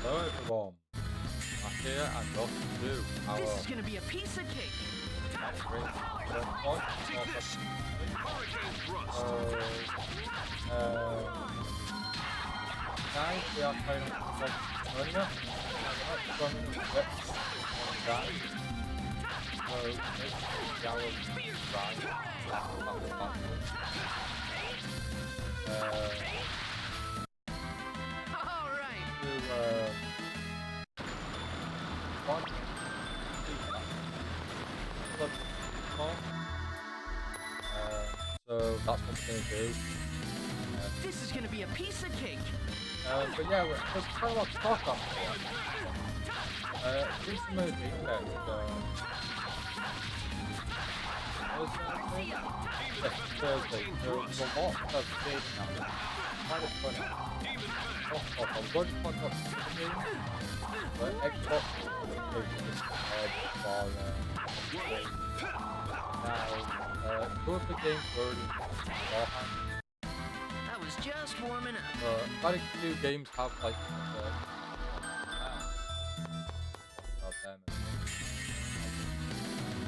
Hello everyone, I'm here and welcome to our This is gonna be a piece of cake. Mandarin One. Guys, we are playing on Symphonia. So this is our ride. All right. One, so that's what we're going to do. This is gonna be a piece of cake. But yeah, there's quite a lot to talk about here. Recently, Thursday, so there's a lot of games now. Kind of funny. I'm going to talk about the games, but Xbox is now, two of the games were already beforehand. I was just warming up. Quite a few games have like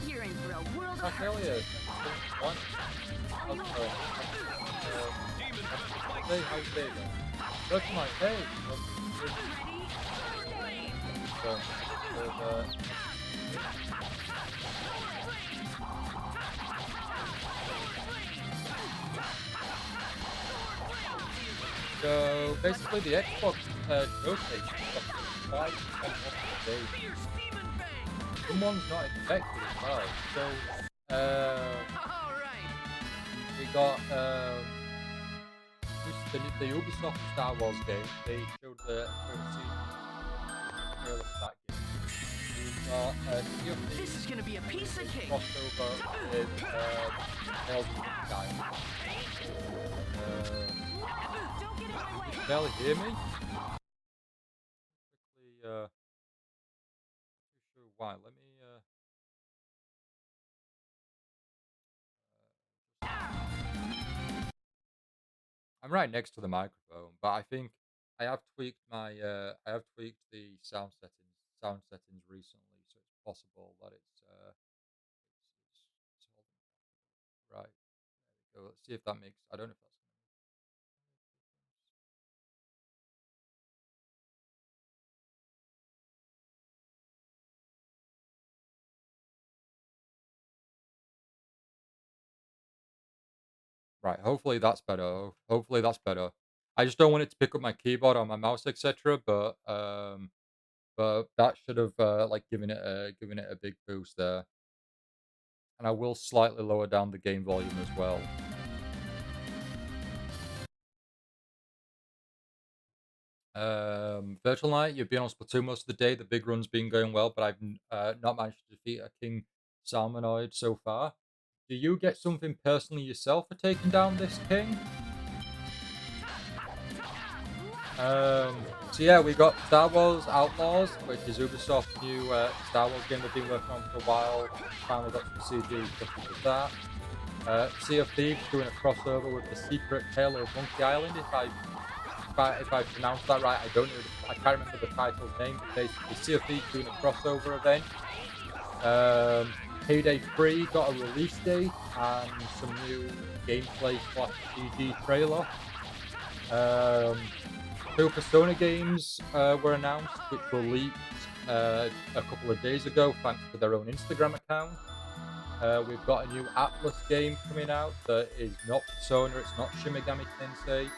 You're in for a world of like hurt. earlier, one. Hey, how you doing? Look, my hey. So basically, the Xbox showcase got quite a lot of days. Someone's not expected as well. So All right. we got the Ubisoft Star Wars game. They showed the trailer for that game. We've got Sea of This Thieves is gonna be a piece of cake. crossover with Tales of the Sky. Don't get in my way. Can you barely hear me? Quickly, not too sure why. Let me I'm right next to the microphone, but I think I have tweaked the sound settings recently, so it's possible that it's holding. Right. There we go. Let's see if that makes. I don't know if that's gonna make Right. Hopefully that's better. Hopefully that's better. I just don't want it to pick up my keyboard or my mouse, etc. But that should have like given it a big boost there. And I will slightly lower down the game volume as well. Virtual Knight, you've been on Splatoon most of the day. The big run's been going well, but I've not managed to defeat a King Salmonoid so far. Do you get something personally yourself for taking down this king? So yeah, we got Star Wars Outlaws, which is Ubisoft's new Star Wars game they've been working on for a while. Finally got some CG footage of that. Sea of Thieves doing a crossover with the Secret Tale of Monkey Island. If I pronounced that right, I don't know. I can't remember the title's name. But basically, Sea of Thieves doing a crossover event. Payday 3 got a release date and some new gameplay / CG trailer. Two Persona games were announced, which were leaked a couple of days ago, thanks to their own Instagram account. We've got a new Atlas game coming out that is not Persona, it's not Shin Megami Tensei.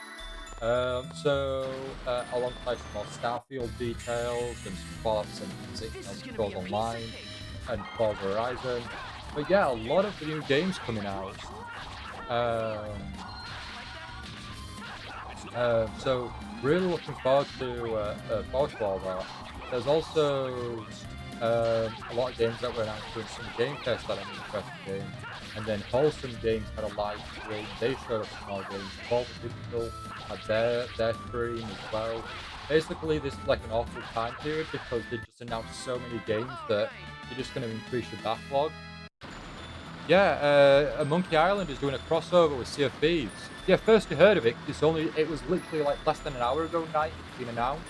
Alongside some more Starfield details and some Fallout 76 and Scrolls Online and Forza Horizon. But yeah, a lot of the new games coming out. So really looking forward to all that. There's also a lot of games that were announced during some game tests that I'm interested in. And then Wholesome Games had a live stream. They showed us some more games. Volta Digital had their stream as well. Basically, this is like an awful time period because they just announced so many games that you're just going to increase your backlog. Yeah, Monkey Island is doing a crossover with Sea of Thieves. Yeah, first you heard of it. It was literally like less than an hour ago night it's been announced.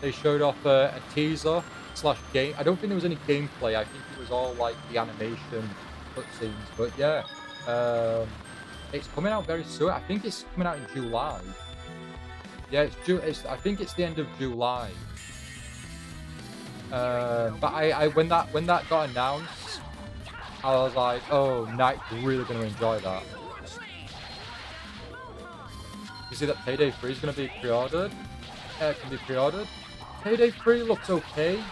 they showed off a teaser slash game. I don't think there was any gameplay. I think it was all like the animation cutscenes. But yeah, um, it's coming out very soon. I think it's coming out in July. Yeah, it's June. I think it's the end of July. But I when that got announced, I was like, oh, Knight's really going to enjoy that. You see that Payday 3 is going to be pre-ordered? Can be pre-ordered. Payday 3 looks okay.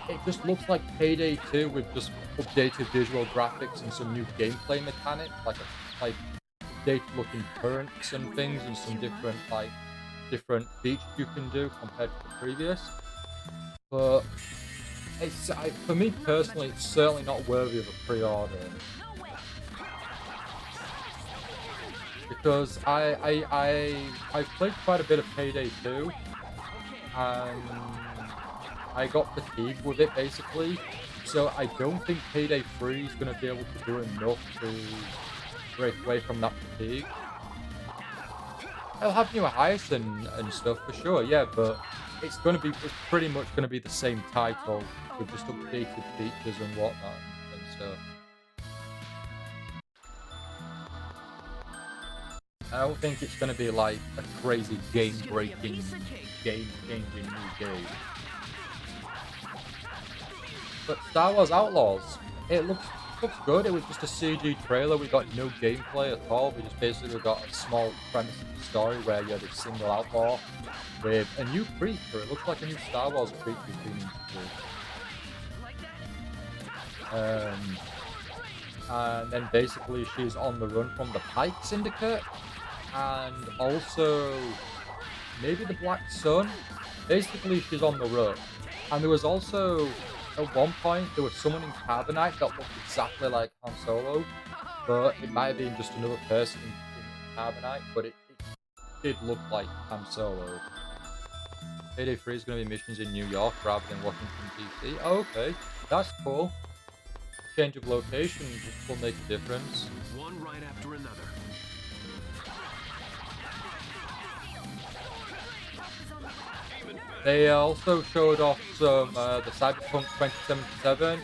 It just looks like Payday 2 with just updated visual graphics and some new gameplay mechanics, like updated looking currents and things, and some different features you can do compared to the previous. But for me personally, it's certainly not worthy of a pre-order. Because I've played quite a bit of Payday 2, and I got fatigued with it basically. So I don't think Payday 3 is going to be able to do enough to break away from that fatigue. It'll have new heists and stuff for sure, yeah, but it's pretty much going to be the same title with just updated features and whatnot and stuff. I don't think it's going to be like a crazy game-breaking, game-changing new game. But Star Wars Outlaws, it looks good. It was just a CG trailer. We got no gameplay at all. We just basically got a small premise of the story where you're this single outlaw with a new creature. It looks like a new Star Wars creature being introduced. And then basically she's on the run from the Pike Syndicate. And also maybe the Black Sun. Basically, she's on the run. And there was also, at one point, there was someone in Carbonite that looked exactly like Han Solo. But it might have been just another person in Carbonite, but it did look like Han Solo. Payday 3 is going to be missions in New York rather than Washington, D.C. Oh, okay. That's cool. Change of location will make a difference. One right after another. They also showed off some the Cyberpunk 2077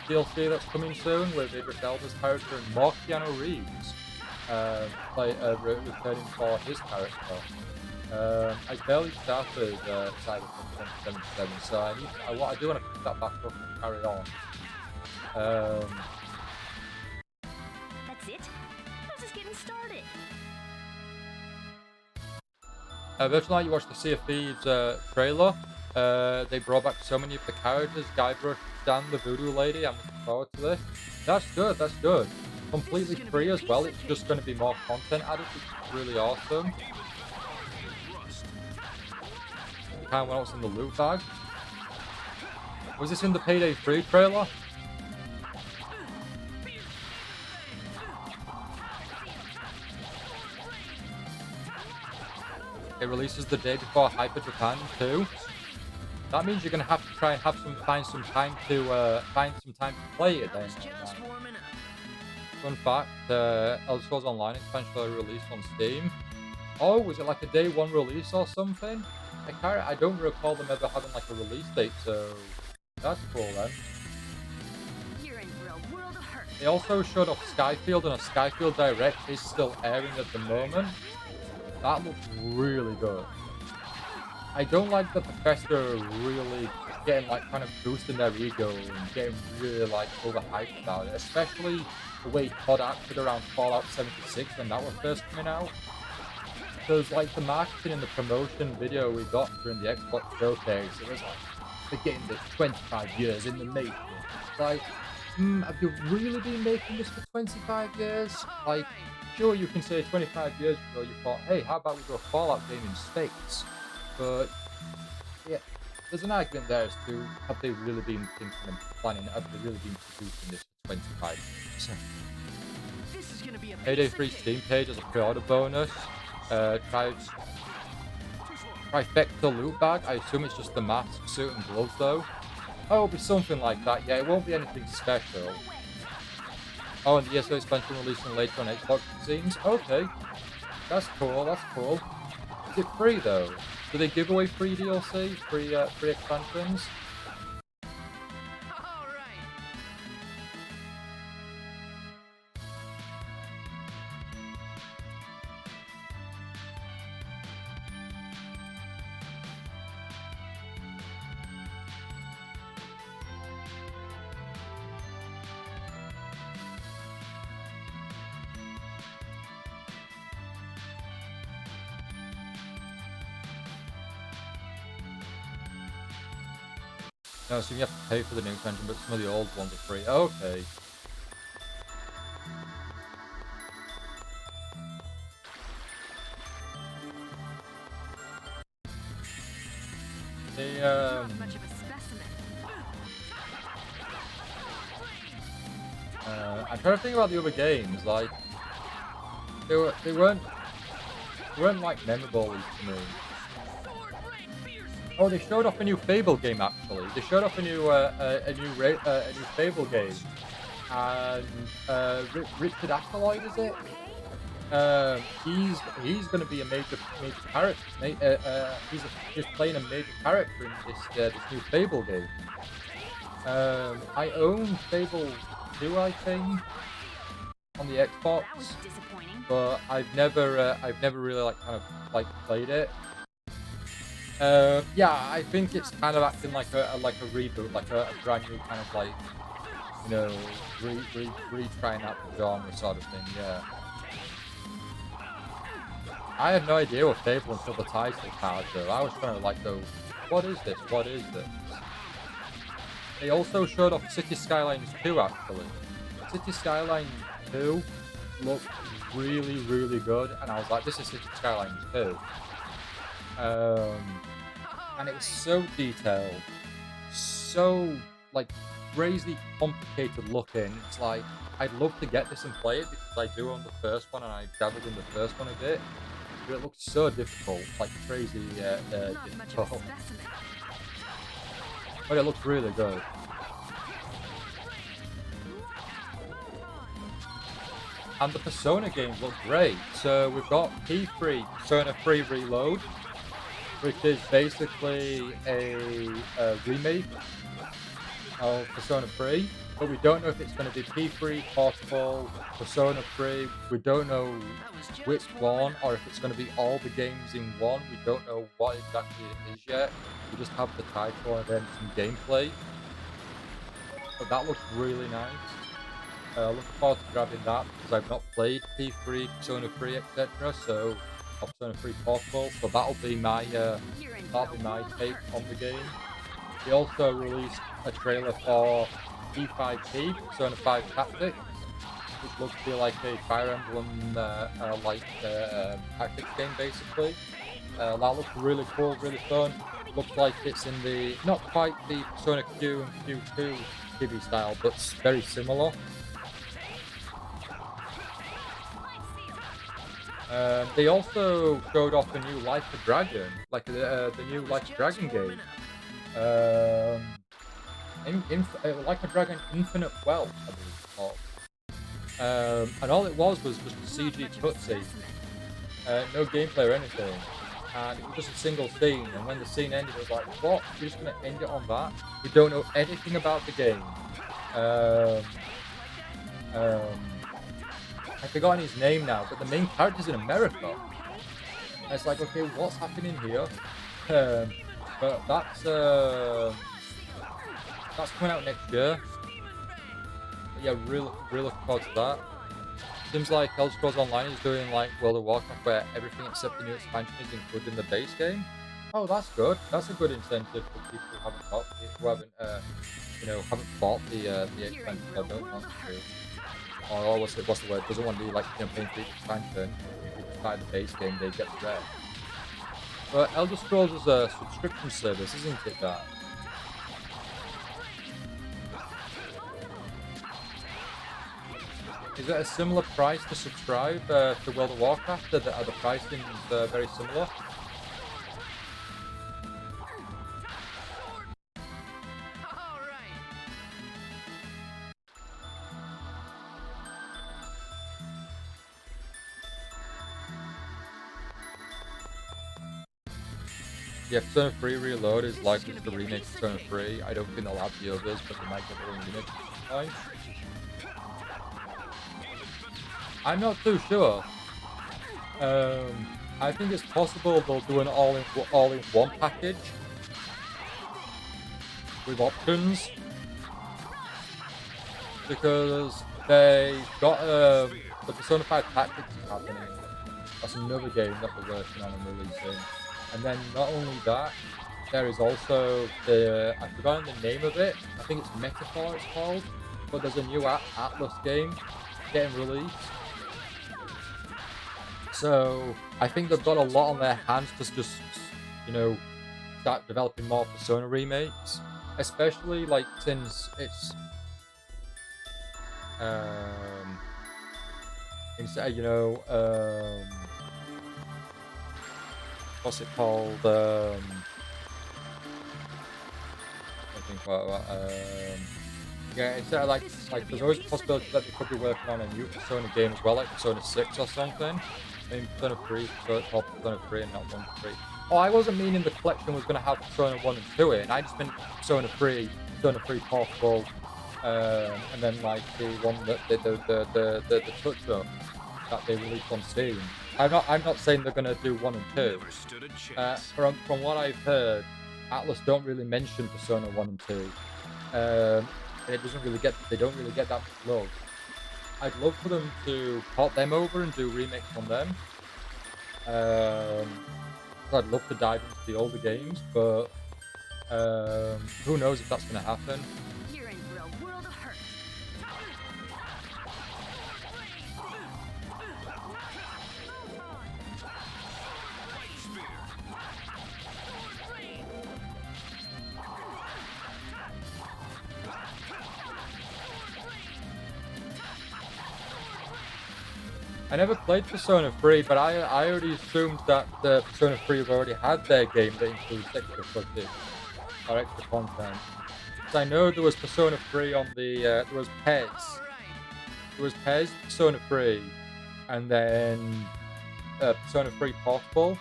DLC that's coming soon with Idris Elba's character and more Keanu Reeves returning for his character. I barely started Cyberpunk 2077, so I do want to pick that back up and carry on. That's it? I was just getting started. Virtual Night, you watched the Sea of Thieves trailer. They brought back so many of the characters. Guybrush, Dan, the Voodoo Lady. I'm looking forward to this. That's good, that's good. Completely free as well. It's just going to be more content added, which is really awesome. Kind of what's in the loot bag. Was this in the Payday 3 trailer? It releases the day before Hyper Japan too. That means you're gonna have to try and find some time to play it then. Fun fact: Elder Scrolls Online expansion will release on Steam. Oh, was it like a day one release or something? I don't recall them ever having like a release date, so that's cool then. You're in for a world of hurt. They also showed off Skyfield, and a Skyfield Direct is still airing at the moment. That looks really good. I don't like that Bethesda are really getting like kind of boosting their ego and getting really like overhyped about it, especially the way Todd acted around Fallout 76 when that was first coming out. Because like the marketing and the promotion video we got during the Xbox showcase, it was like, they're getting this 25 years in the making. It's like, have you really been making this for 25 years? Like, sure, you can say 25 years ago you thought, hey, how about we do a Fallout game in space? But, yeah, there's an argument there as to, have they really been thinking and planning, have they really been producing this for 25 years? This is gonna be a Payday 3 Steam page as a pre-order bonus. Trifecta loot bag. I assume it's just the mask, suit, and gloves though. Oh, it'll be something like that. Yeah, it won't be anything special. Oh, and the ESO expansion releasing later on Xbox, it seems. Okay. That's cool, that's cool. Is it free though? Do they give away free DLC, free expansions? All right. No, so you have to pay for the new expansion, but some of the old ones are free. Okay. They, You're not much of a specimen. I'm trying to think about the other games. Like, they weren't like memorable to me. Oh, they showed off a new Fable game actually. They showed off a new Fable game, and Richard Acolyte, is it? He's going to be a major character. He's playing a major character in this new Fable game. I own Fable 2, I think, on the Xbox, That was disappointing. but I've never really like kind of like played it. Yeah, I think it's kind of acting like a reboot, like a brand new kind of like, you know, retrying out the genre sort of thing. Yeah. I had no idea what Fable until the title card though. I was trying to like go, what is this? What is this? They also showed off City Skylines 2 actually. City Skylines 2 looked really, really good, and I was like, this is City Skylines 2. And it was so detailed, so like crazy complicated looking. It's like I'd love to get this and play it because I do own the first one and I dabbled in the first one a bit. But it looks so difficult, like crazy Not much of a difficult. specimen. But it looks really good. And the Persona games look great. So we've got P3, Persona 3 Reload, which is basically a remake of Persona 3, but we don't know if it's going to be P3, Portable, Persona 3. We don't know which one, or if it's going to be all the games in one. We don't know what exactly it is yet. We just have the title and then some gameplay. But that looks really nice. Looking forward to grabbing that because I've not played P3, Persona 3, etc. So, or Persona 3 Portable. So that'll be my take on the game. They also released a trailer for P5P, Persona 5 Tactics, which looks to be like a Fire Emblem tactics game basically. That looks really cool, really fun. Looks like it's in the not quite the Persona Q and Q2 TV style, but very similar. They also showed off a new Like a Dragon, the new Like a Dragon game. Like a Dragon Infinite Wealth, I believe it's called. And all it was just a CG cutscene, no gameplay or anything, and it was just a single scene. And when the scene ended, it was like, what? You're just gonna end it on that? We don't know anything about the game. I've forgotten his name now, but the main character's in America. And it's like, okay, what's happening here? But that's coming out next year. But yeah, really looking forward to that. Seems like Elder Scrolls Online is doing like World of Warcraft, where everything except the new expansion is included in the base game. Oh, that's good. That's a good incentive for people who haven't bought, haven't bought the expansion or don't want to. Or what's the word? Doesn't want to be like paying for each expansion. If you just buy the base game, they get the rest. But Elder Scrolls is a subscription service, isn't it? That. Is it a similar price to subscribe to World of Warcraft? Are the pricings very similar? Yeah, Persona 3 Reload is likely to remake Persona 3. I don't think they'll have the others, but they might get their own remake. Fine. I'm not too sure. I think it's possible they'll do an all-in-one package with options because they got the Persona 5 Tactics is happening. That's another game that they're working on and releasing. And then not only that, there is also I've forgotten the name of it. I think it's Metaphor it's called. But there's a new Atlas game getting released. So I think they've got a lot on their hands to just, you know, start developing more Persona remakes. Especially like since it's you know, what's it called? I think yeah, instead of like there's always a possibility that they could be working on a new Persona game as well, like Persona 6 or something. Maybe Persona 3, Persona 3 and not 1 to 3. Oh, I wasn't meaning the collection was going to have Persona 1 and 2 in. I just meant Persona 3 Portable, and then like the one that the touch up that they released on Steam. I'm not saying they're going to do 1 and 2. From what I've heard, Atlas don't really mention Persona 1 and 2. And they don't really get that much love. I'd love for them to port them over and do remakes on them. I'd love to dive into the older games, but who knows if that's going to happen. You're in for a world of hurt. I never played Persona 3, but I already assumed that the Persona 3 have already had their game that includes extra footage or extra content. Because I know there was Persona 3 on the there was PES. There was PES, Persona 3, and then Persona 3 Portable.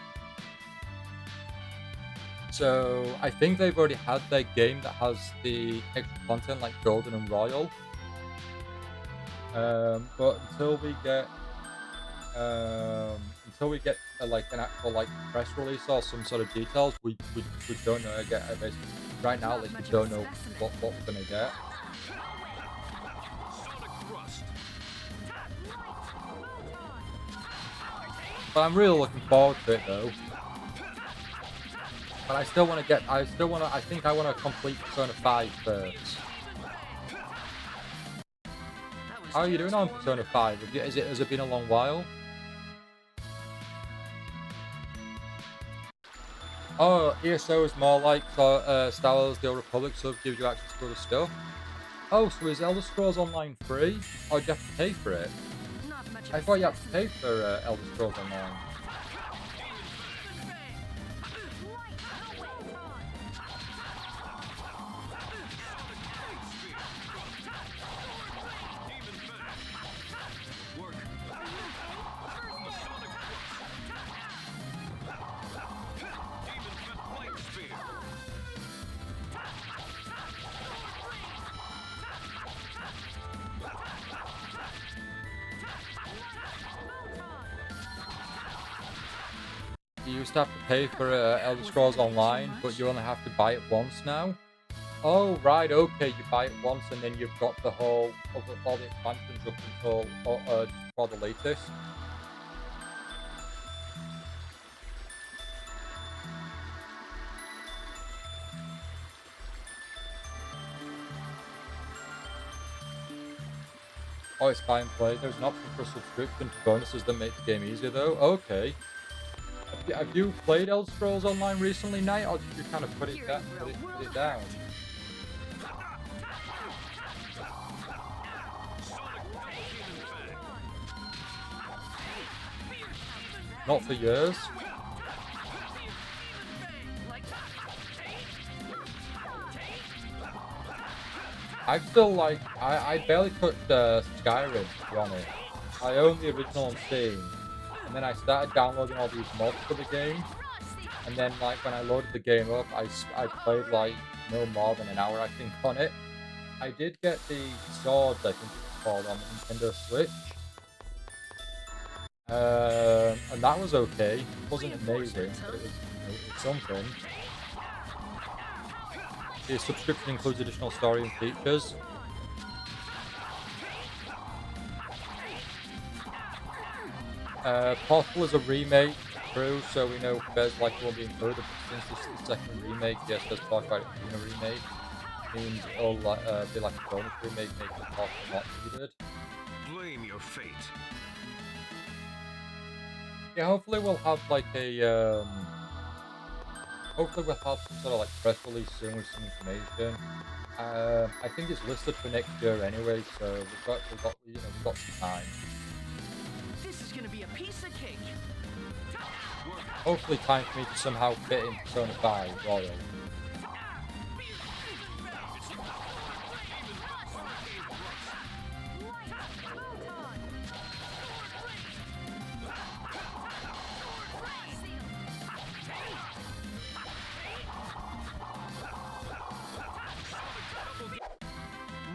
So I think they've already had their game that has the extra content like Golden and Royal. But until we get like an actual like press release or some sort of details, we don't know. Basically, right now, like we don't know what we're gonna get. But I'm really looking forward to it though. But I think I want to complete Persona 5 first. How are you doing on Persona 5? Has it been a long while? Oh, ESO is more like Star Wars The Old Republic, so it gives you access to other stuff. Oh, so is Elder Scrolls Online free? Or do you have to pay for it? I thought you had to pay for Elder Scrolls Online. You used to have to pay for Elder Scrolls Online, but you only have to buy it once now. Oh, right, okay, you buy it once and then you've got the whole, all the expansions up until, just for the latest. Oh, it's buy and play. There's an option for a subscription to bonuses that make the game easier though. Okay. Have you played Elder Scrolls Online recently, Knight, or did you kind of put it down? Not for years. I still like. I barely touched Skyrim, to be honest. I own the original on Steam. And then I started downloading all these mods for the game. And then, like, when I loaded the game up, I played, like, no more than an hour, I think, on it. I did get the Swords, I think it's called, on the Nintendo Switch. And that was okay. It wasn't amazing, but it was, it's something. The subscription includes additional story and features. Portal is a remake, true, so we know Fez like won't be included, but since this is the second remake, yes, there's talk about it being a remake. Means it'll be like a bonus remake, making Portal not needed. Blame your fate. Yeah, hopefully we'll have like a hopefully we'll have some sort of like press release soon with some information. I think it's listed for next year anyway, so we've got some time. This is gonna be a piece of cake. Hopefully time for me to somehow fit in Persona 5 Royal.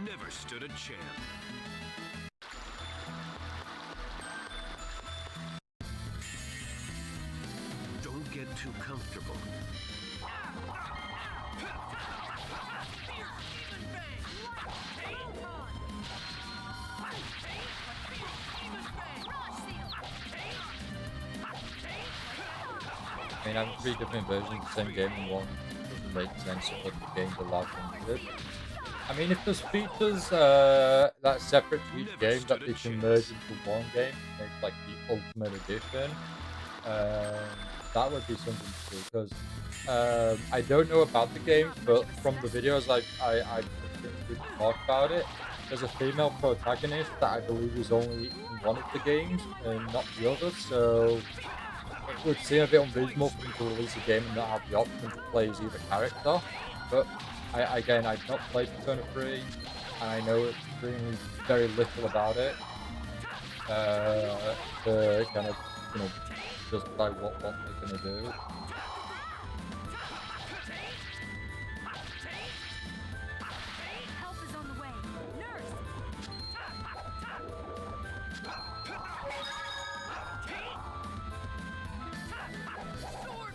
Never stood a chance. Don't get too comfortable. I mean, having three different versions of the same game in one doesn't make sense if the games are large and needed. I mean, if there's features that's separate to each game that they can merge into one game, make like the Ultimate Edition, that would be something to do. Because I don't know about the games, but from the videos I've seen people talk about it, there's a female protagonist that I believe is only in one of the games and not the others. So it would seem a bit unreasonable for them to release a game and not have the option to play as either character. But I've not played Persona 3, and I know extremely very little about it. To kind of, justify what they're gonna do. Help is on the way. Nurse! Sword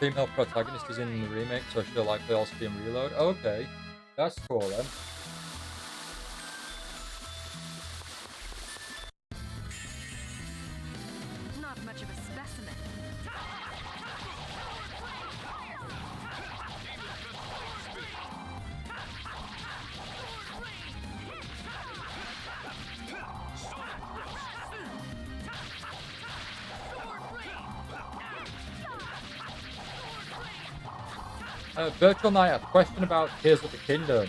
Female protagonist is in the remake, so she'll likely also be in Reload. Okay, that's cool then. Not much of a specimen. Virtual Knight, a question about Tears of the Kingdom.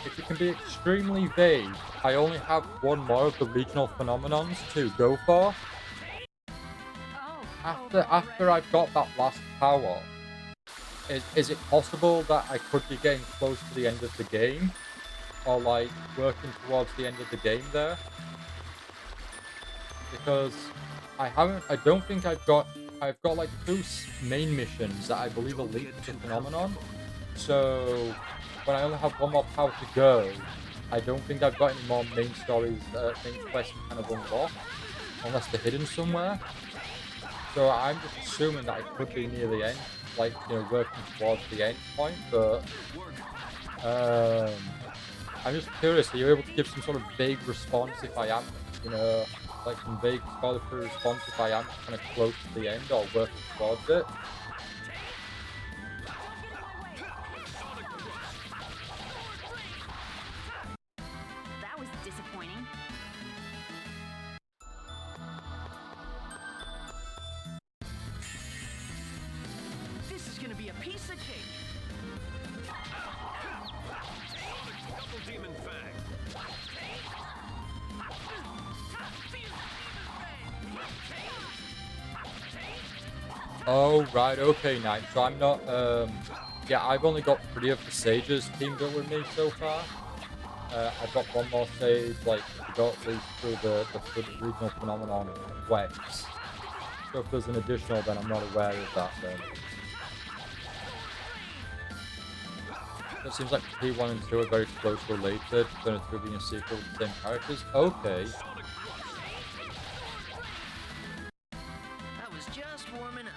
If it can be extremely vague, I only have one more of the regional phenomenons to go for. After I've got that last power, is it possible that I could be getting close to the end of the game? Or like working towards the end of the game there? Because I don't think I've got like two main missions that I believe are linked to Phenomenon. So when I only have one more power to go, I don't think I've got any more main stories, main quests kind of unlocked, unless they're hidden somewhere. So I'm just assuming that I could be near the end, like, working towards the end point, but I'm just curious, are you able to give some sort of vague response if I am, like some vague spoiler-free response if I am kind of close to the end or working towards it? That was disappointing. This is gonna be a piece of cake. Double Demon Fang. Oh, right, okay, Knight. So I'm not, yeah, I've only got 3 of the Sages teamed up with me so far. I've got one more stage, like, to go at least through the regional phenomenon Wex. So if there's an additional, then I'm not aware of that then. It seems like P1 and 2 are very close related, Persona 2 being a sequel with the same characters. Okay. I was just warming up.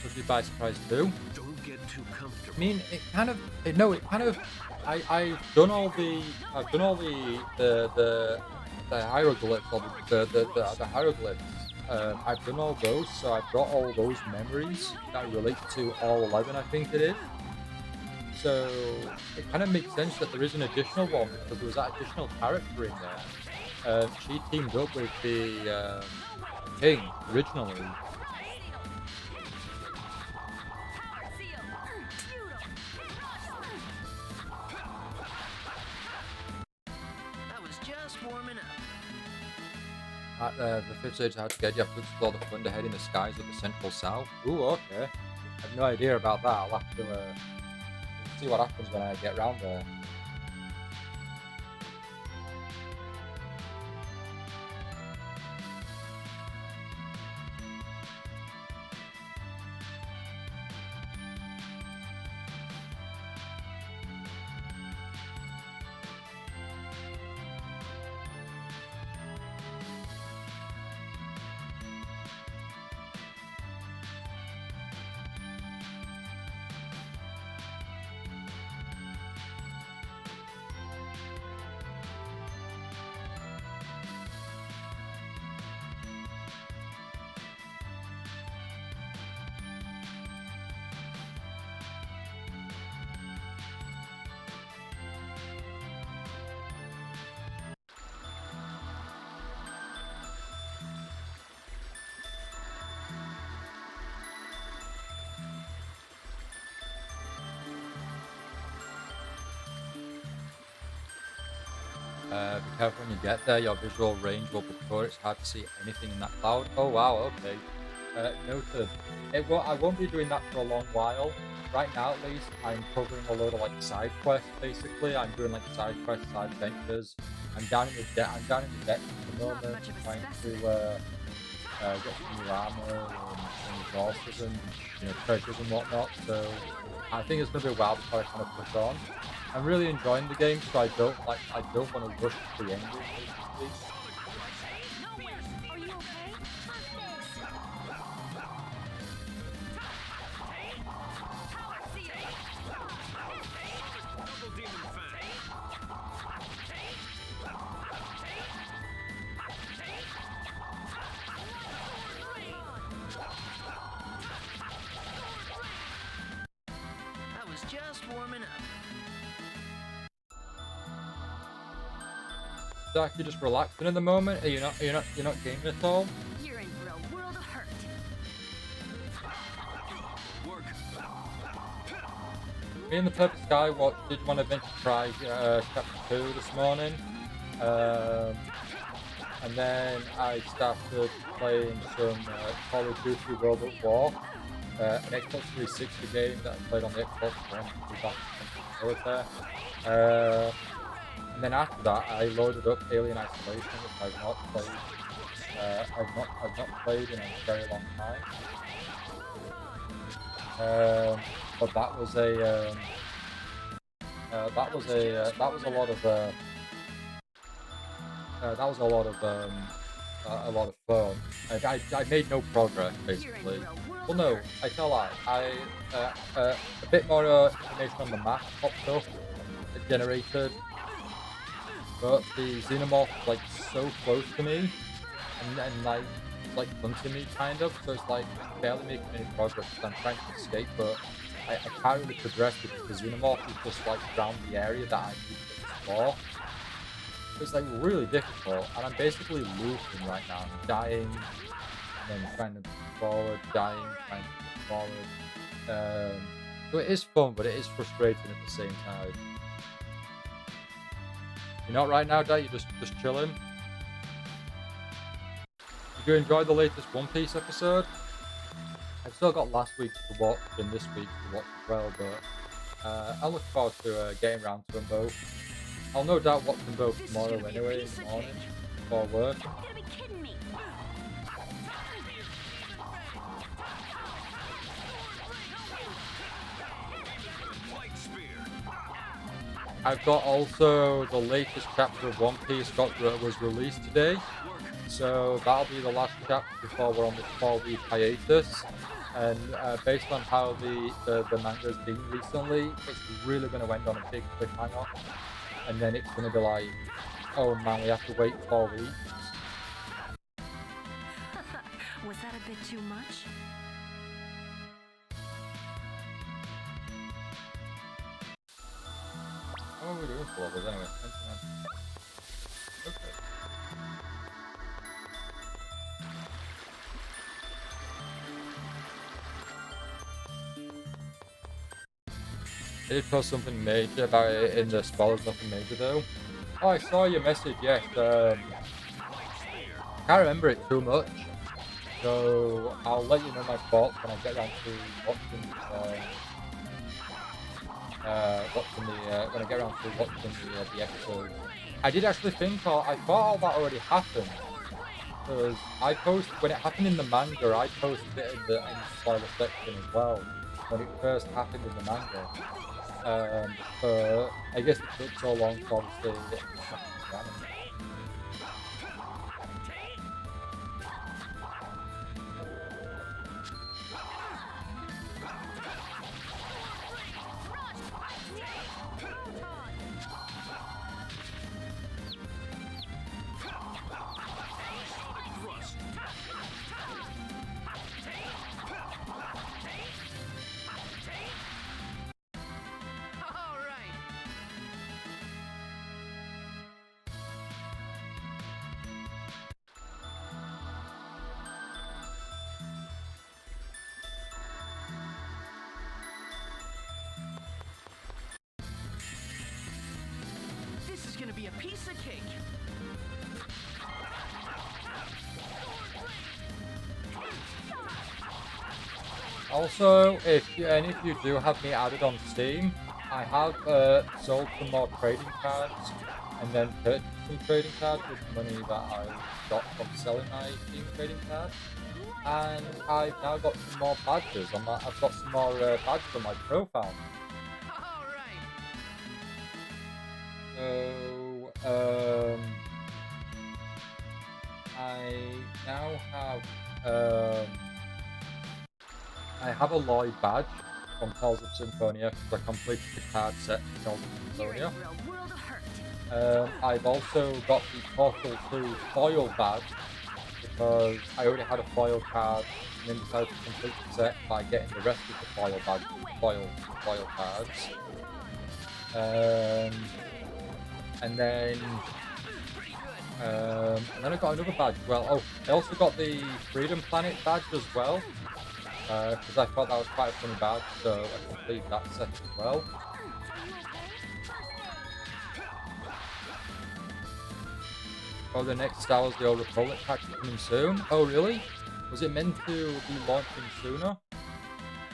Took you by surprise too. Don't get too comfortable. I mean, it kind of, no, it kind of, I've done all the hieroglyphs, or the hieroglyphs. I've done all those, so I've got all those memories that relate to all 11, I think it is. So it kind of makes sense that there is an additional one because there was that additional character in there. She teamed up with the king originally. I was just warming up. At the fifth stage of How to Get, you have to explore the thunderhead in the skies of the central south. Ooh, okay. I have no idea about that. I'll have to see what happens when I get round there. Be careful when you get there, your visual range will be poor, it's hard to see anything in that cloud. Oh wow, okay. Noted. I won't be doing that for a long while. Right now at least, I'm covering a load of like side quests basically. I'm doing like side quests, side adventures. I'm down in the deck at the moment, trying to get some new armor and resources and treasures and whatnot. So I think it's gonna be a while before I kind of push on. I'm really enjoying the game, so I don't want to rush to the ending, basically. Are you okay? Double demon fang. I was just warming up. Zach, you're just relaxing at the moment. Are you not? You're not gaming at all. You're in for a world of hurt. Work. Me and the Purple Sky did one adventure try chapter 2 this morning, and then I started playing some Call of Duty World at War, an Xbox 360 game that I played on the Xbox One back. And then after that, I loaded up Alien Isolation, which I've not played. I've not played in a very long time. But that was a lot of fun. I made no progress basically. Well, no, I tell lie. A bit more information on the map popped up, generated. But the xenomorph is like so close to me, and like hunting me kind of. So it's like barely making any progress because I'm trying to escape, but I can't really progress because the xenomorph is just like around the area that I need to explore. So it's like really difficult, and I'm basically looping right now. I'm dying, and then trying to move forward, dying, trying to move forward. So it is fun, but it is frustrating at the same time. You're not right now, Dad? You're just chilling? Did you enjoy the latest One Piece episode? I've still got last week to watch and this week to watch as well, but I'm looking forward to getting around to them both. I'll no doubt watch them both This is tomorrow gonna be a anyway in piece the of morning cake. before work. You gotta be kidding me. Light spear. I've got also the latest chapter of One Piece was released today, Work. so that'll be the last chapter before we're on this 4-week hiatus. And based on how the manga's been recently, it's really going to end on a big cliffhanger, and then it's going to be like, oh man, we have to wait 4 weeks. Was that a bit too much? How are we doing for levels anyway? 29. Okay. I did post something major about it in the spoilers, nothing major though. Oh, I saw your message, yes. Can't remember it too much, so I'll let you know my thoughts when I get around to watching when I get around to watching the episode. I did actually think, I thought all that already happened, because when it happened in the manga, I posted it in the spoiler section as well, when it first happened in the manga. But I guess it took so long to obviously get it happened in the anime. Thrust. All right. This is gonna be a piece of cake. Also, if any of you do have me added on Steam, I have sold some more trading cards and then purchased some trading cards with money that I got from selling my Steam trading cards. And I've now got some more badges on my. I've got some more badges on my profile. All right. So I now have I have a Lloyd badge from Tales of Symphonia because I completed the card set for Tales of You're in Symphonia. for a world of hurt. I've also got the Portal 2 foil badge because I already had a foil card and then decided to complete the set by getting the rest of the foil cards. And then I got another badge as well. Oh, I also got the Freedom Planet badge as well. Because I thought that was quite a funny badge, so I completed that set as well. Oh, the next Star Wars The Old Republic pack is coming soon? Oh, really? Was it meant to be launching sooner? All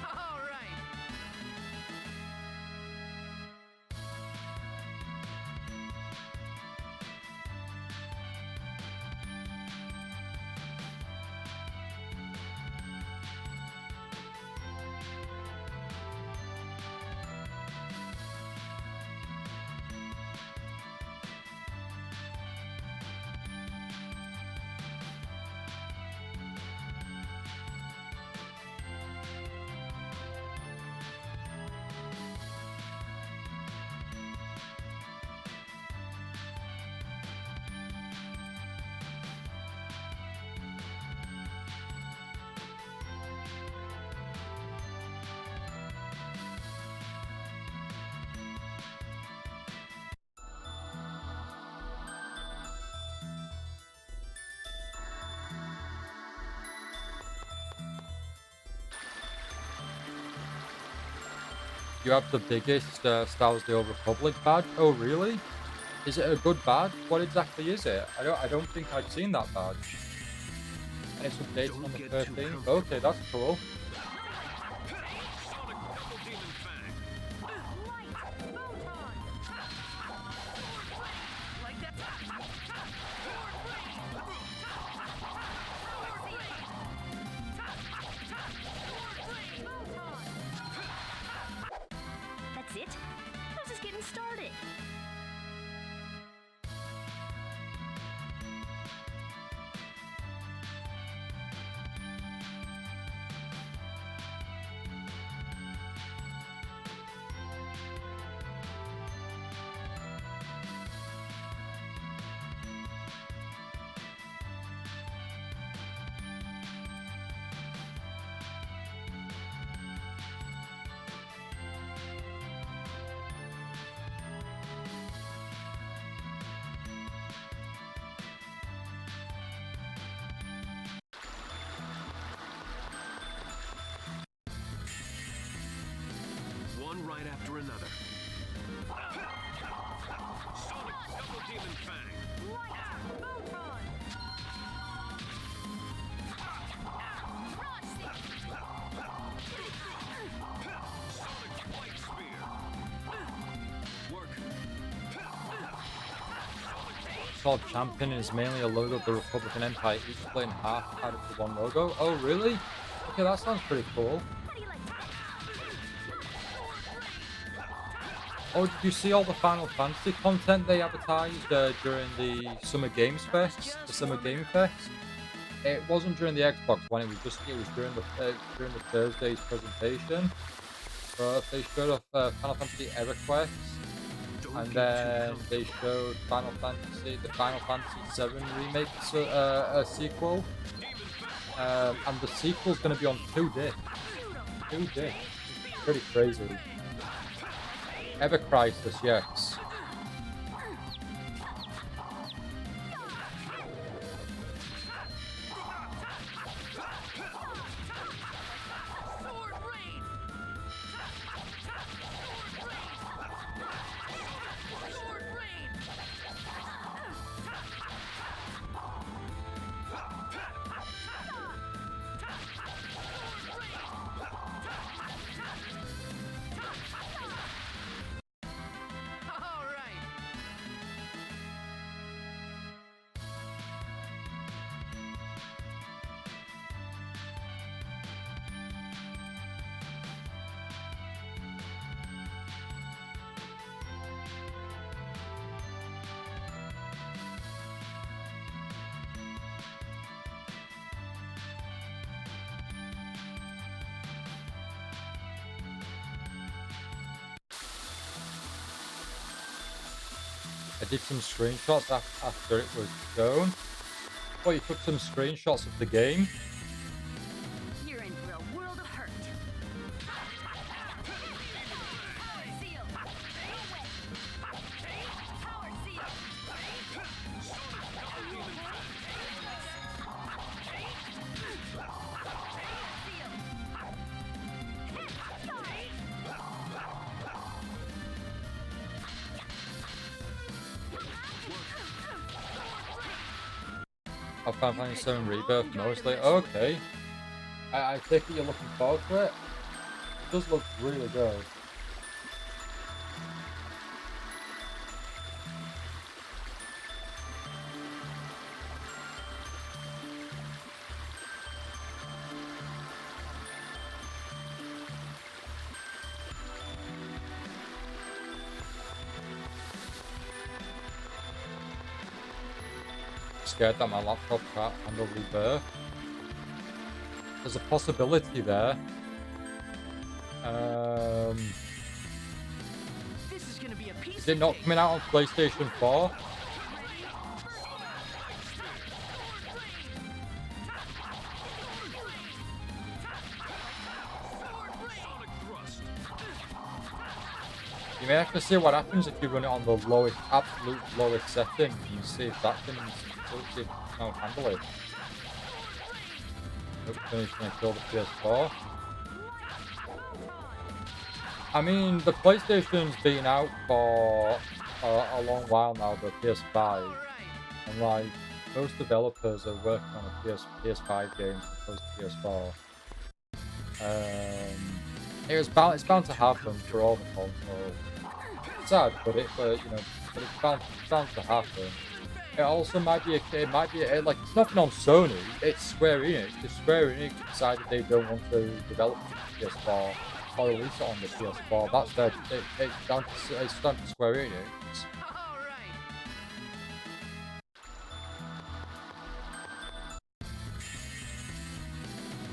right. You have the biggest Star Wars The Old Republic badge? Oh, really? Is it a good badge? What exactly is it? I don't think I've seen that badge. And it's updated Don't on the get too 13th. comfortable. Okay, that's cool. for another. Sonic Double Demon Fang. Light Photon. Frosty. Sonic Light Spear. Work. Sword Champion is mainly a logo of the Republican Empire, each split in half out of the one logo. Oh, really? Okay, that sounds pretty cool. How do you like that? Oh, did you see all the Final Fantasy content they advertised during the Summer Games Fest? The Summer Game Fest? It wasn't during the Xbox one. It was during the Thursday's presentation. But they showed off Final Fantasy EverQuest, and then they showed the Final Fantasy VII remake sequel, and the sequel's going to be on 2 discs. 2 discs. Pretty crazy. Ever Crisis, yes. Sword Rain. Sword Rain. All right. I did some screenshots after it was shown. Oh, you took some screenshots of the game. You're in for a world of hurt. Power Seal. Away. Power Seal. I've Final Fantasy VII Rebirth mostly. Okay. I think you're looking forward to it. It does look really good. Scared that my laptop can't handle Rebirth. There's a possibility there. This is gonna be a piece Is it of not cake. coming out on PlayStation 4? Sonic Thrust. You may have to see what happens if you run it on the lowest, absolute lowest setting, and see if that can handle it. Hopefully it's going to kill the PS4. I mean, the PlayStation's been out for a long while now, the PS5, All right. and like most developers are working on a PS5 games as opposed to PS4. It's bound to happen for all the consoles. It's sad, but it's bound to happen. It also might be like it's nothing on Sony. It's Square Enix. If Square Enix decided they don't want to develop the PS4 or release it on the PS4, that's their. It's down to Square Enix. All right.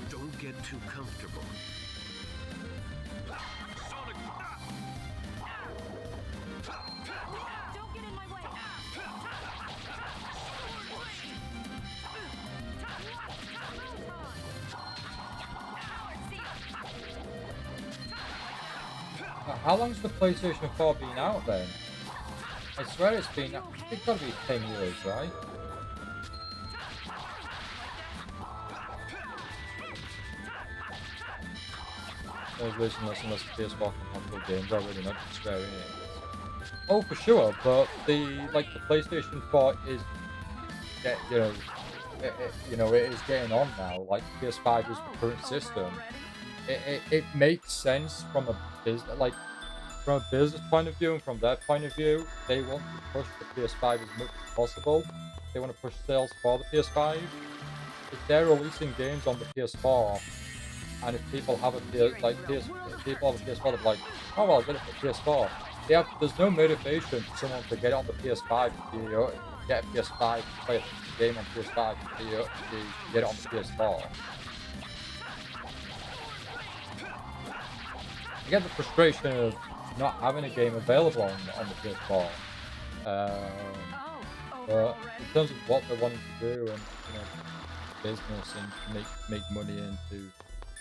Don't get too comfortable. Sonic. Don't get in my way. How long's the PlayStation 4 been out then? I swear it's got to be 10 years, right? releasing less and less PS4 compatible games already, not just Square Enix. Oh, for sure, but the PlayStation 4 is get it is getting on now. Like PS5 is the current system. It makes sense from a business point of view and from their point of view. They want to push the PS5 as much as possible. They want to push sales for the PS5. If they're releasing games on the PS4, and if people have a people have a PS4, they're like, oh well, I'll get it for PS4. There's no motivation for someone to get it on the PS5. Get a PS5, play a game on PS5, to get it on the PS4. I get the frustration of not having a game available on the PS4. But in terms of what they're wanting to do and business and make money and to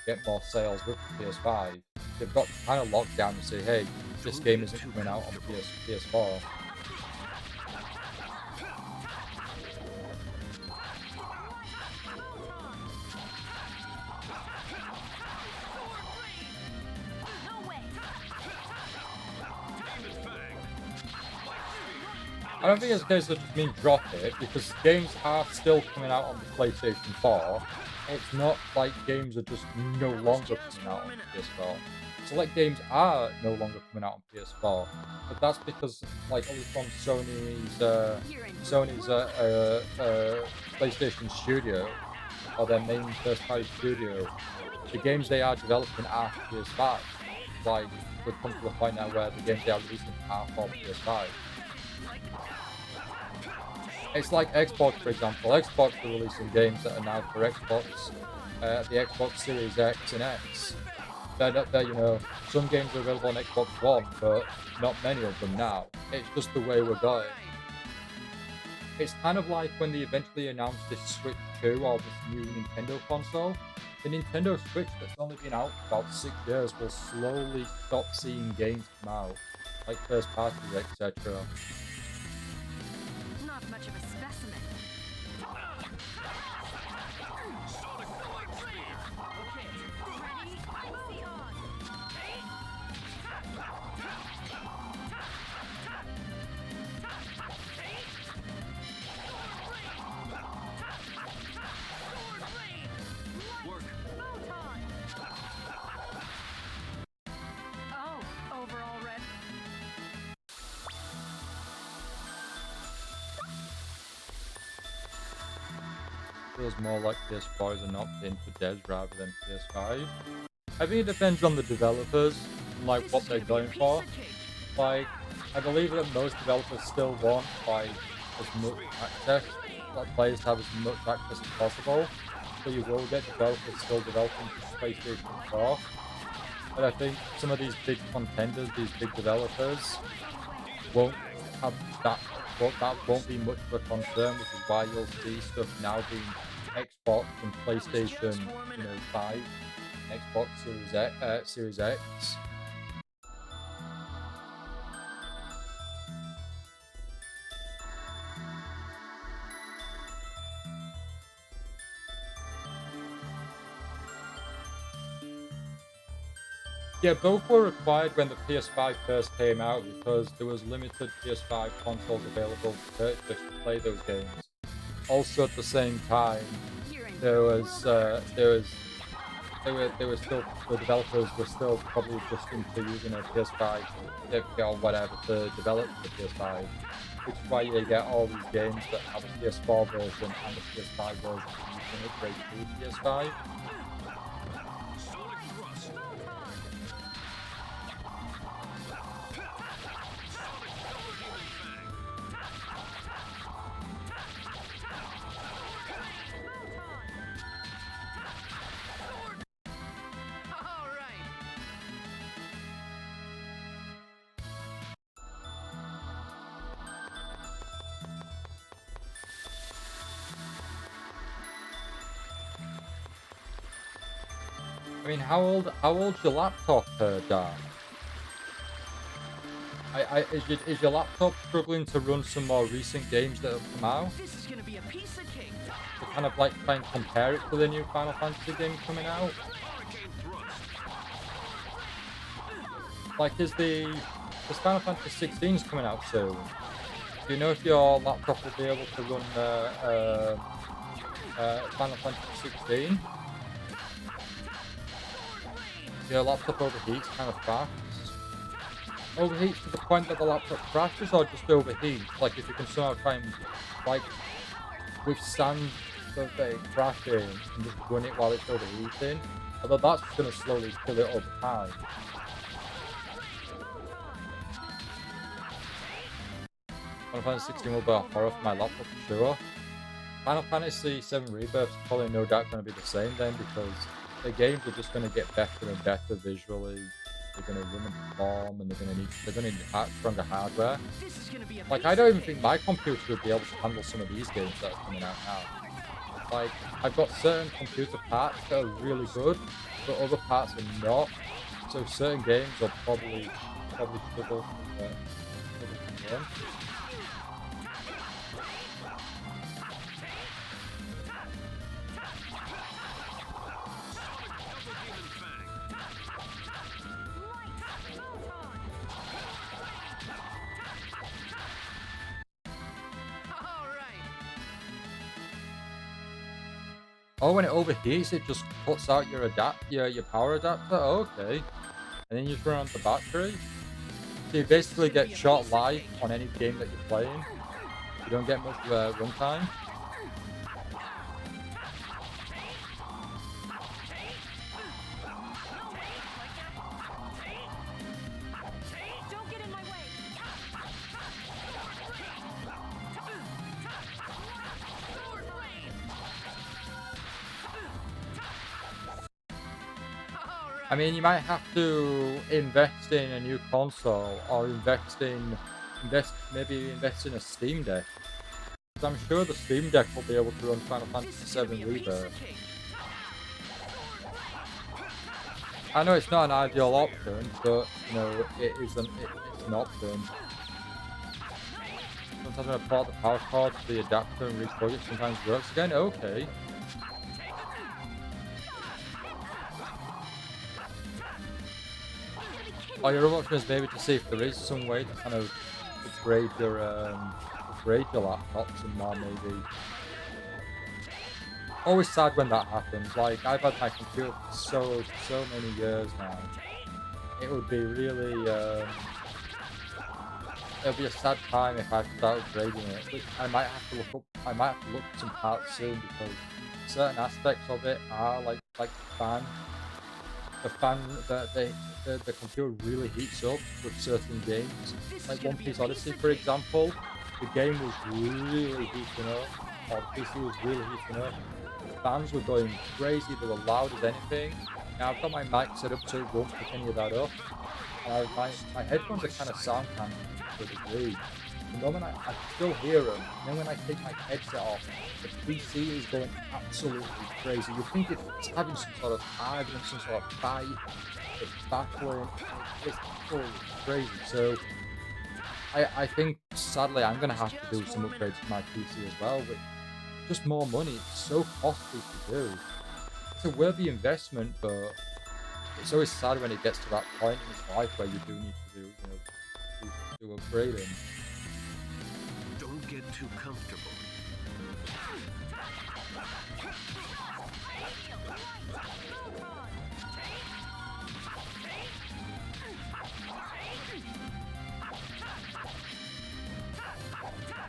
get more sales with the PS5, they've got to kind of lock down and say, hey, this game isn't coming out on the PS4. I don't think it's a case of just mean drop it, because games are still coming out on the PlayStation 4. It's not like games are just no longer coming out on PS4. Select games are no longer coming out on PS4, but that's because, like, at least from Sony's PlayStation Studio, or their main first-party studio, the games they are developing are for PS5. Like, we've come to the point now where the games they are releasing are for PS5. It's like Xbox, for example. Xbox are releasing games that are now for Xbox, the Xbox Series X and X. Some games are available on Xbox One, but not many of them now. It's just the way we're going. It's kind of like when they eventually announced this Switch 2 or this new Nintendo console. The Nintendo Switch that's only been out for about 6 years will slowly stop seeing games come out, like first parties, etc. Not much of a specimen. Feels more like PS4s are not in for devs rather than PS5. I think it depends on the developers and like what they're going for. Like, I believe that most developers still want like as much access, like players to have as much access as possible. So you will get developers still developing for PlayStation 4. But I think some of these big contenders, these big developers, won't have that. Well, that won't be much of a concern, which is why you'll see stuff now being Xbox and PlayStation, 5, Xbox Series X. Yeah, both were required when the PS5 first came out because there was limited PS5 consoles available to purchase to play those games. Also, at the same time, there were still the developers were still probably adjusting to using a PS5 certificate or whatever to develop the PS5, which is why you get all these games that have a PS4 version and a PS5 version that you can upgrade to PS5. I mean, how old's your laptop, Dan? Is your laptop struggling to run some more recent games that have come out? This is gonna be a piece of cake. To kind of like try and compare it to the new Final Fantasy game coming out? Like, is Final Fantasy 16 is coming out soon? Do you know if your laptop will be able to run Final Fantasy 16? Your laptop overheats kind of fast. Overheats to the point that the laptop crashes, or just overheats? Like, if you can somehow try and, like, withstand the crashing and just run it while it's overheating. Although that's just going to slowly kill it over time. Final Fantasy 16 will be a horror for my laptop for sure. Final Fantasy 7 Rebirth is probably no doubt going to be the same then, because the games are just going to get better and better visually. They're going to run and perform, and they're going to need stronger hardware. Like, I don't even think my computer would be able to handle some of these games that are coming out now. Like, I've got certain computer parts that are really good, but other parts are not. So certain games will probably struggle to run. Oh, when it overheats, it just cuts out your power adapter. Oh, okay, and then you just run on the battery. So you basically get short life on any game that you're playing. You don't get much runtime. Don't get in my way. I mean, you might have to invest in a new console, or maybe invest in a Steam Deck. Because I'm sure the Steam Deck will be able to run Final Fantasy 7 Rebirth. I know it's not an ideal option, but you know it's an option. Sometimes when I port the power cord to the adapter and replug it, sometimes it works again. Okay. Or your other option is maybe to see if there is some way to kind of upgrade your laptop some more, maybe. Always sad when that happens. Like, I've had my computer for so many years now. It would be really it'll be a sad time if I have to start upgrading it. Which I might have to look at some parts soon, because certain aspects of it are like fan. The computer really heats up with certain games. Like One Piece Odyssey, for example, the game was really heating up, or the PC was really heating up. The fans were going crazy, they were loud as anything. Now I've got my mic set up so it won't pick any of that up. My headphones are kind of sound cancelling to a degree. The moment I still hear them, and then when I take my headset off, the PC is going absolutely crazy. You think it's having some sort of argument, some sort of fight, it's battling, it's absolutely crazy. So I think sadly I'm going to have to do some upgrades to my PC as well, which just more money. It's so costly to do. It's a worthy investment, but it's always sad when it gets to that point in its life where you do need to do upgrading. Don't get too comfortable.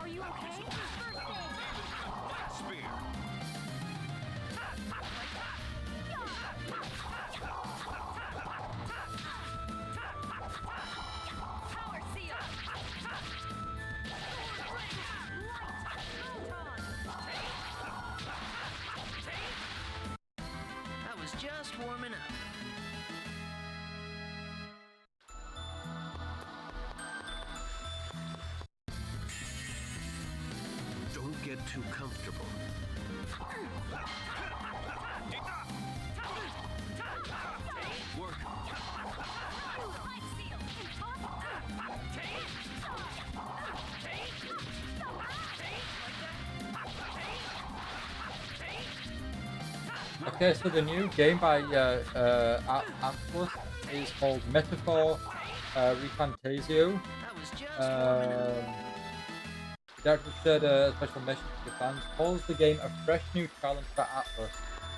Are you okay? Spear. Power seal. I was just warming up. Don't get too comfortable. Work. Light seal. Okay, so the new game by Atlas is called Metaphor Refantasio. I was just warming up. The director shared a special message to the fans, calls the game a fresh new challenge for Atlas,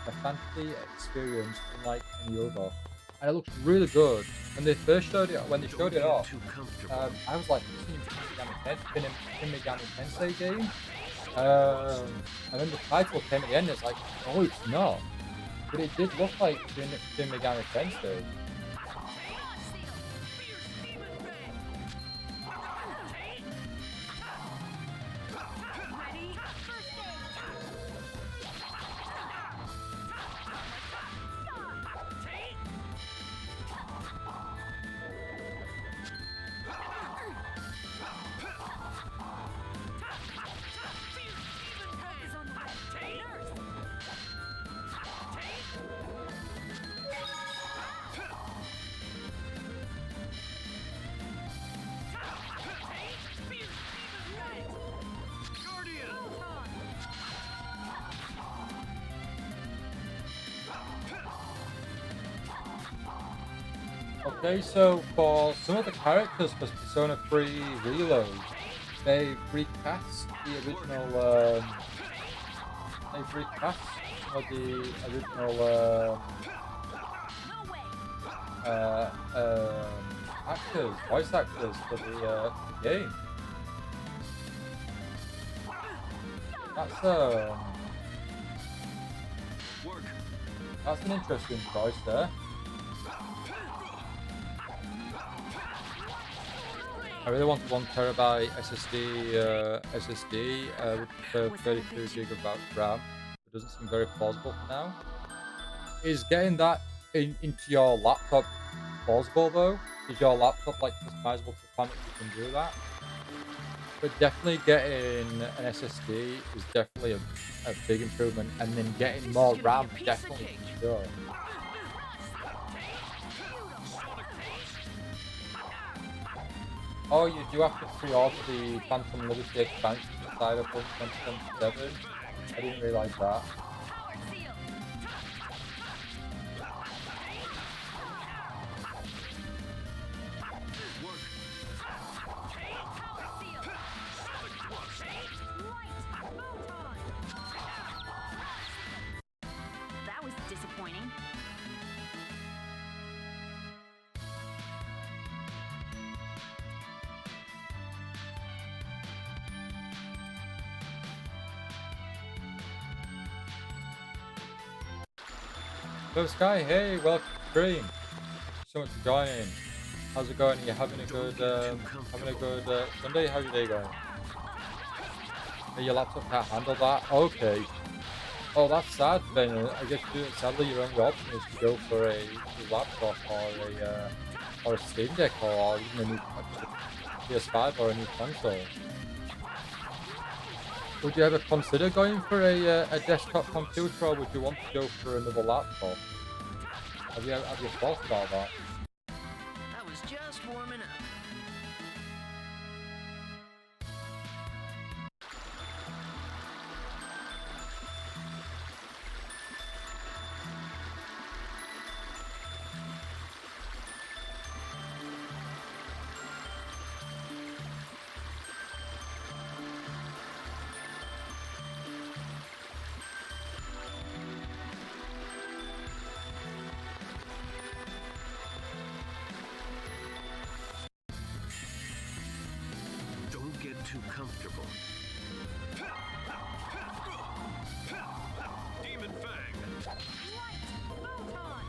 a fantasy experience unlike any other. And it looks really good. When they first showed it, when they Don't showed it get off, too comfortable. I was like, this is Shin Megami Tensei game. And then the title came at the end, it's like, oh, it's not. But it did look like Shin Megami Tensei. Ready? First is on the way. Nurse! Guardian! Okay, so for some of the characters for Persona 3 Reload, they've recast the original, they've recast some of the original, No way! actors, voice actors for the game. That's, Work. that's an interesting choice there. I really want a 1 terabyte SSD with 32 gig of RAM. It doesn't seem very plausible for now. Is getting that into your laptop plausible though? Is your laptop like customizable to plan that you can do that? But definitely getting an SSD is definitely a big improvement, and then getting This more is gonna RAM be a piece of definitely cake. for sure. Oh, you do have to pre-order the Phantom Liberty expansion inside of 2027. I didn't realise that. Seal! Work. Seal! Light! Photon! That was disappointing. So Sky, hey, welcome to the stream. Thank you so much for joining. How's it going? Are you having a good Sunday? How's your day going? Your laptop can't handle that? Okay. Oh, that's sad then. I guess sadly your only option is to go for a new laptop or a Steam Deck or even a new PS5 or a new console. Would you ever consider going for a desktop computer, or would you want to go for another laptop? Have you thought about that? I was just warming up. Don't get too comfortable. Demon Fang. Light! Photon!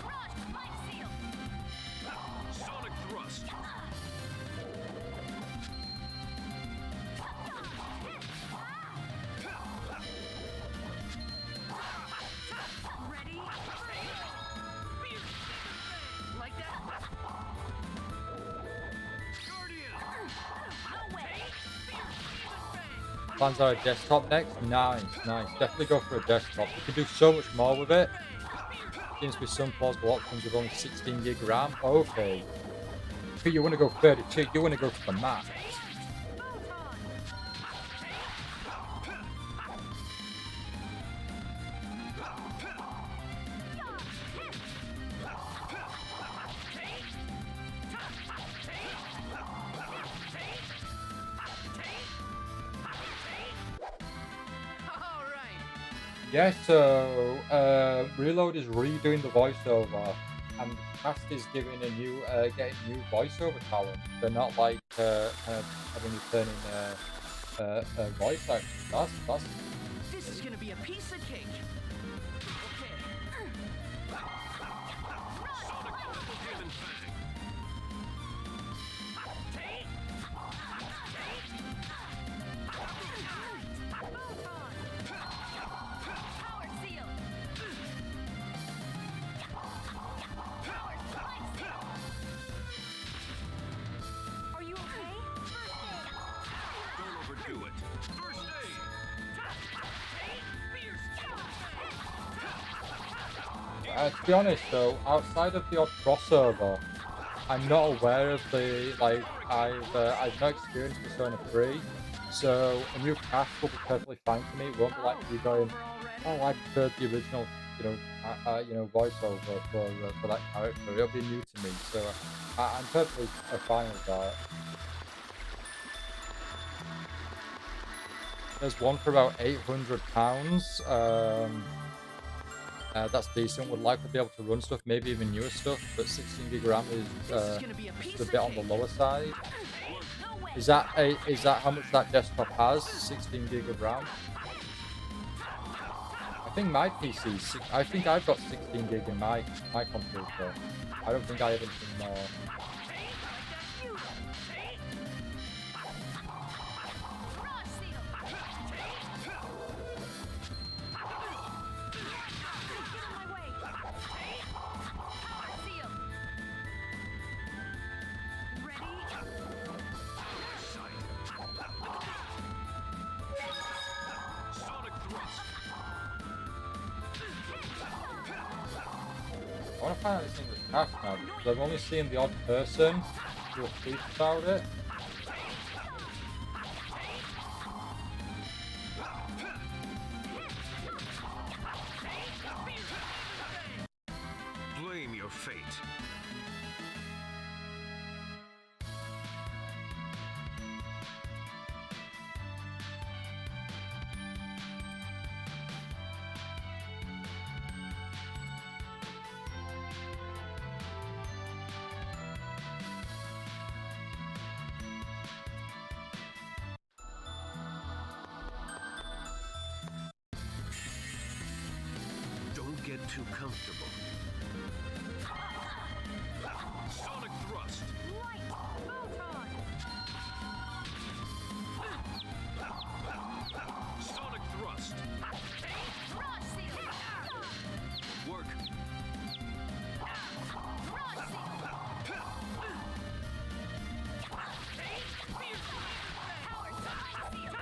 Thrust! Light seal! Sonic Thrust. Ready? Like that? Guardian. No way! Plans are a desktop next? Nice, nice. Definitely go for a desktop. You can do so much more with it. Seems to be some plausible options with only 16 gig RAM. Okay. But you want to go 32, you want to go to the max. Yeah, so Reload is redoing the voiceover, and the cast is giving a new, getting new voiceover talent. They're not like kind of having returning voice actors. That's This is gonna be a piece of cake. Okay. Sonic Him and Fang. Power seal. Are you okay? Don't overdo it. First aid. To be honest though, outside of the odd crossover, I'm not aware of the like I've not experienced Persona 3, so a new cast will be perfectly fine to me. It won't be like you going, Over already? oh, I preferred the original, voiceover for that character. It'll be new to me, so I'm perfectly fine with that. There's one for about £800. That's decent. Would likely be able to run stuff, maybe even newer stuff, but 16 gig RAM is This is gonna be a just piece a of bit on cake. the lower side. No way. Is that how much that desktop has? 16 gig of RAM. I think my PC. I think I've got 16 gig in my computer. I don't think I have anything more. Frost seal. Get in my way. Power seal. Ready? Sonic Thrust. I want to find out this thing with cash now because I've only seen the odd person do a tweet about it. Blame your fate. Don't get too comfortable. Sonic Thrust. Light. Photon. Sonic Thrust. Frost seal. Work. Frost seal. Power seal.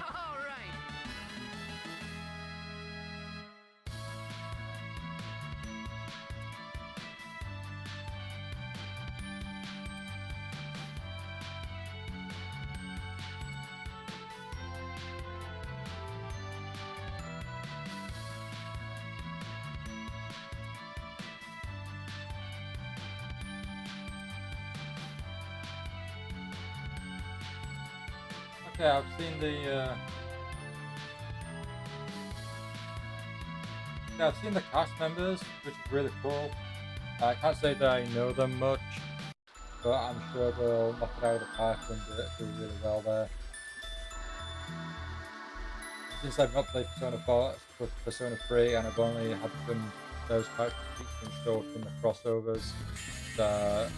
All right. Okay, I've seen the. Yeah, I've seen the cast members, which is really cool. I can't say that I know them much, but I'm sure they'll knock it out of the park and do really well there. Since I've not played Persona 4, Persona 3, and I've only had them those characters featured and show up in the crossovers, I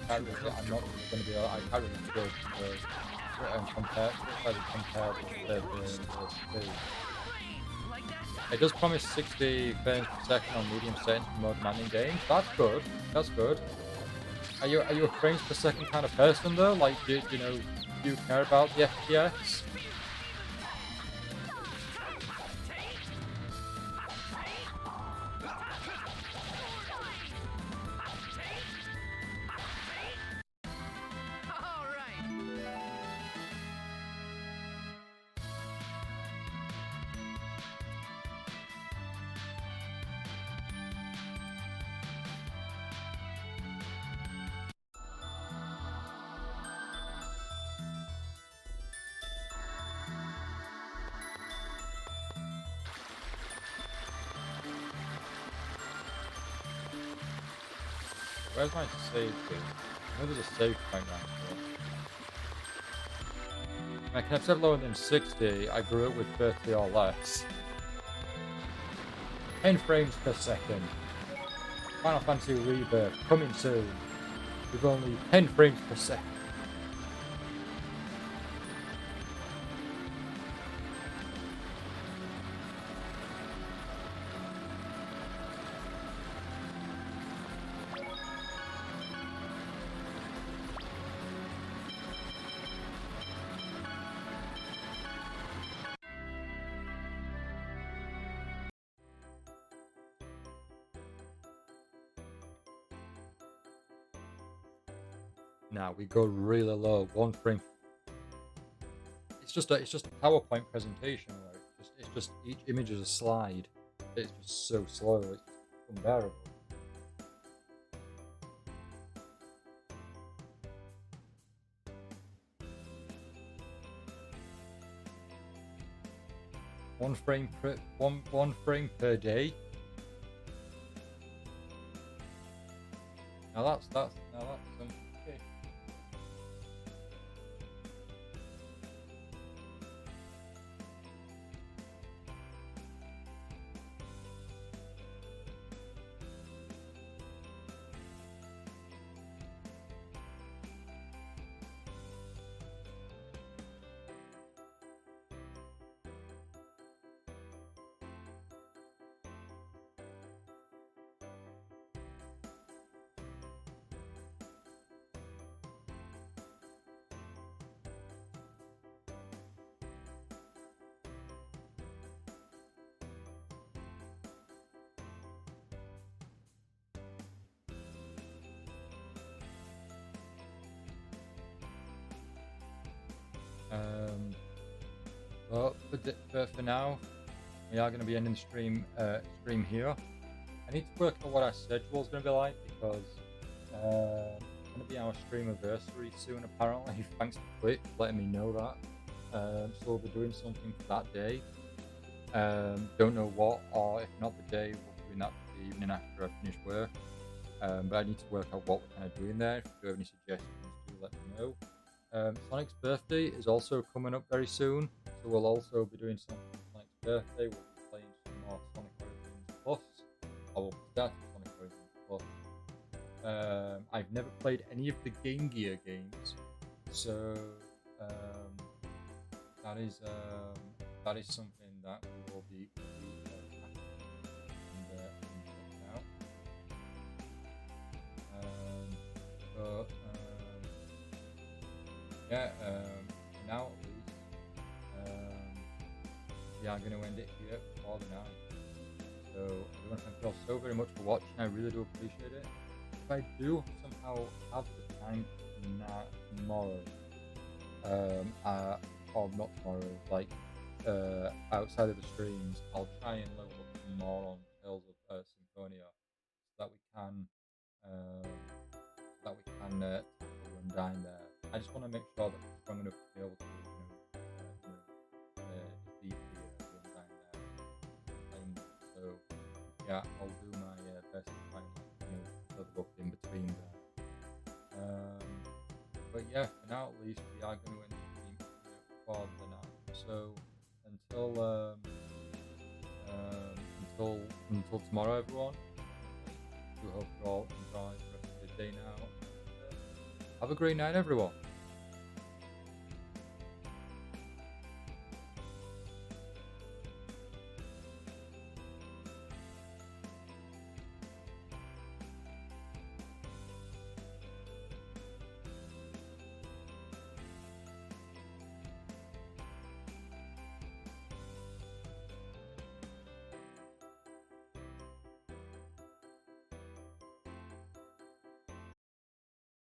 can't really, I'm not really going to be able, I can't really go compare, try to compare the two. Like that? It does promise 60 frames per second on medium settings for more demanding games. That's good. That's good. Are you a frames per second kind of person though? Like, do you care about the FPS? All right. Where's my save bit? I know there's a save point around here. I can have lower than 60. I grew up with 30 or less. 10 frames per second. Final Fantasy Rebirth coming soon with only 10 frames per second. Now we go really low, 1 frame. It's just a PowerPoint presentation where it's just each image is a slide. It's just so slow, it's unbearable. One frame per day. Now that's something. Okay. Well, for now, we are going to be ending the stream here. I need to work out what our schedule is going to be like because it's going to be our stream anniversary soon, apparently. Thanks to Twitch for letting me know that. So we'll be doing something for that day. Don't know what, or if not the day, we'll be doing that the evening after I finish work. But I need to work out what we're kind of doing there. If you have any suggestions, do let me know. Sonic's birthday is also coming up very soon, so we'll also be doing something for Sonic's birthday. We'll be playing some more Sonic Origins Plus, or we'll be starting Sonic Origins Plus. I've never played any of the Game Gear games, so that is something that we will be checking out. Yeah, for now at least, we are going to end it here for the night. So everyone, thank you all so very much for watching. I really do appreciate it. If I do somehow have the time tomorrow, or not tomorrow, like outside of the streams, I'll try and level up more on Tales of Symphonia, so that we can tackle Undyne there. I just want to make sure that we're strong enough to be able to, defeat the Undyne there. So yeah, I'll do my best to try and level up in between there. But yeah, for now at least, we are going to end the stream for the night. So until tomorrow, everyone. I do hope you all enjoy the rest of the day now. Have a great night, everyone.